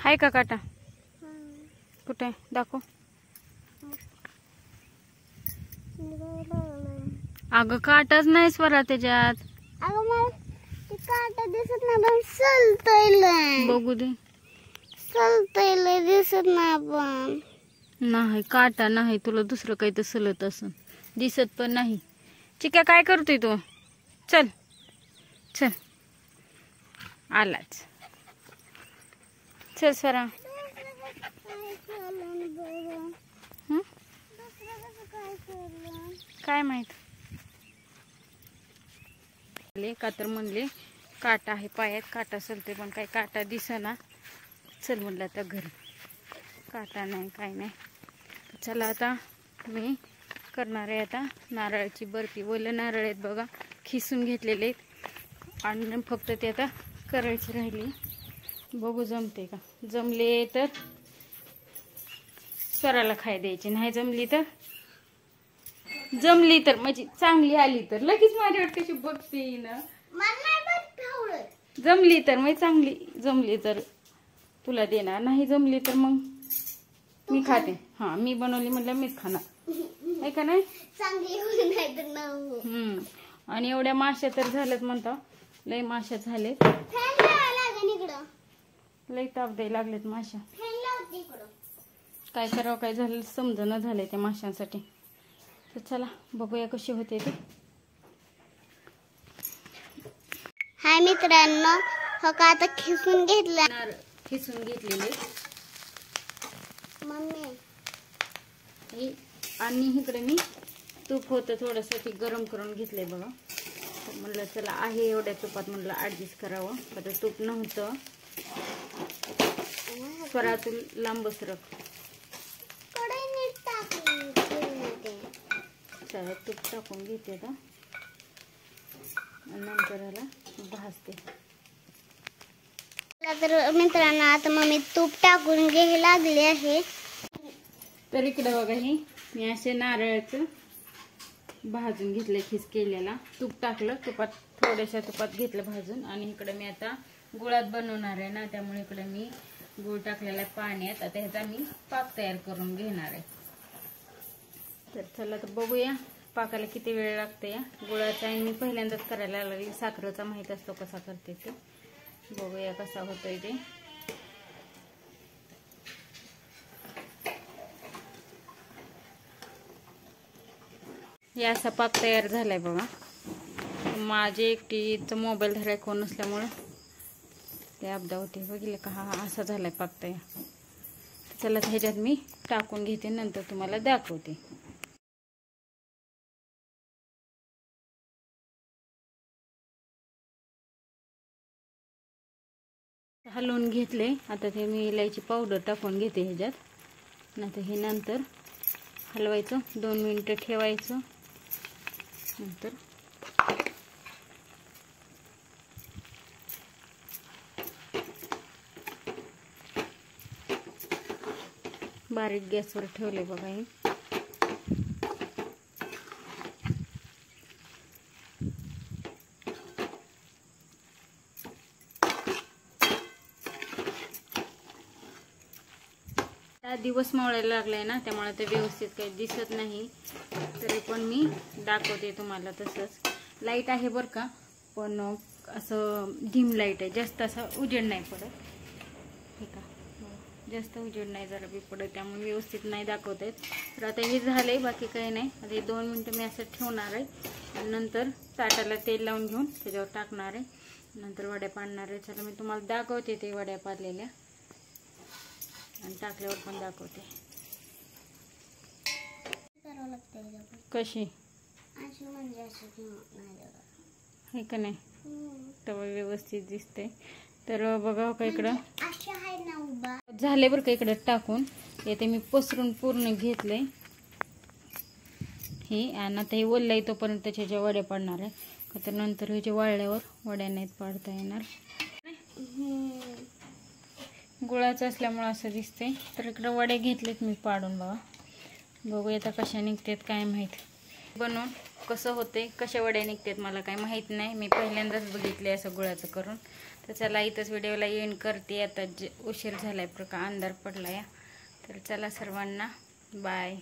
हाय का काटा? कुठे दाखव. अगं काटाच नाही स्वरा त्याच्यात. अगं मला ते काटा दिसत नाही पण सलतयलंय. बघू दे. सलतयलंय दिसत नाही पण. नाही काटा नाही, तुला दुसरं काही तर सलत असं दिसत पण नाही. चिक्या काय करतोय तू? चल चल आलाच. चल स्वरा. काय माहित का तर म्हणले काटा आहे पायात, काटा सलते पण काही काटा दिसेना. चल म्हणलं आता घरी, काटा नाही काय नाही. चला आता मी करणार आहे आता नारळाची बर्फी. ओले नारळ आहेत बघा, खिसून घेतलेले आहेत आणि फक्त ते आता करायची राहिली. बघू जमते का. जमले तर स्वराला खाय द्यायची, नाही जमली तर म्हणजे चांगली आली तर लगेच माझ्यावर कशी बघते ना. जमली तर मग चांगली, जमली तर तुला देणार, नाही जमली तर मग मी खाते. हा मी बनवली म्हटलं मीच खाणार आहे का नाही. आणि एवढ्या माश्या तर झाल्यात म्हणता, लय माश्या झालेत, लय ताप द्यायला लागलेत माश्या. काय करावं काय झालं समजणं झालंय त्या माशांसाठी. तर चला बघूया कशी होते ते. हाय मित्रांनो, हो का आता खिसून घेतला. खिसून घेतलेले मम्मी. आणि इकडे मी तूप होतं थोडंसं ते गरम करून घेतलंय बघा. तर म्हणलं चला आहे एवढ्या तुपात म्हणलं ॲडजस्ट करावं. आता तूप नव्हतं. स्वरातून लांब सरक. चला तूप टाकून घेते आता, नंतर ह्याला भाजते. तर मित्रांनो आता मम्मी तूप टाकून घ्यायला लागली आहे. तर इकडे बघा ही मी असे नारळाचं भाजून घेतलं, खिस केलेला. तूप टाकलं, तुपात थोड्याशा तुपात घेतलं भाजून. आणि इकडे मी आता गुळात बनवणार आहे ना, त्यामुळे इकडे मी गुळ टाकलेला आहे पाण्यात. आता ह्याचा मी पाक तयार करून घेणार आहे. तर चला तर बघूया पाकाला किती वेळ लागते. या गुळाचा मी पहिल्यांदाच करायला लागली, साखरेचा माहित असतो कसा करते ते. बघूया कसा होतोय ते. या असा पाक तयार झालाय बघा. माझे एकटीचं मोबाईल धराय कोण नसल्यामुळं ते अपदा होते. बघितलं का, हा असा झालाय पाक तयार. चला ह्याच्यात मी टाकून घेते, नंतर तुम्हाला दाखवते. हलवून घेतले. आता ते मी इलायची पावडर टाकून घेते ह्याच्यात. नंतर हे नंतर हलवायचं, 2 मिनिटं ठेवायचं. नंतर बारीक गॅसवर ठेवले बघा. हे दिवस मावळायला लागलाय ना, त्यामुळे ते व्यवस्थित काही दिसत नाही. तरी पण मी दाखवते तुम्हाला. तसंच लाईट आहे बरं का, पण असं डिम लाईट आहे, जास्त असा उजेड नाही पडत. ठीक आहे, जास्त उजेड नाही जरा बी पडत, त्यामुळे व्यवस्थित नाही दाखवत आहेत. तर आता हे झालंय, बाकी काही नाही. आता हे 2 मिनिटं मी असं ठेवणार आहे आणि नंतर ताटाला तेल लावून घेऊन त्याच्यावर टाकणार आहे. नंतर वड्या पाडणार आहे. चला मी तुम्हाला दाखवते ते वड्या पाडलेल्या आणि टाकल्यावर पण दाखवते कशी आहे का नाही. तवा व्यवस्थित दिसते. तर बघा का इकडं झाले बरं का. इकडं टाकून येते मी पसरून पूर्ण घेतले हे. आणि आता हे ओललं आहे तोपर्यंत त्याच्या वड्या पाडणार आहे का, तर नंतर हे जे वाळल्यावर वड्या नाहीत पाडता येणार. गुळाचं असल्यामुळे असं दिसतंय. तर इकडं वडे घेतलेत मी पाडून बघा. बघूया आता कशा निघतात काय माहीत. बनवून कसं होते, कशा वड्या निघतात मला काय माहीत नाही. मी पहिल्यांदाच बघितले असं गुळाचं करून. तर चला इथंच व्हिडिओला एंड करते. आता उशीर झालाय प्रका अंधार पडलाय. तर चला सर्वांना बाय.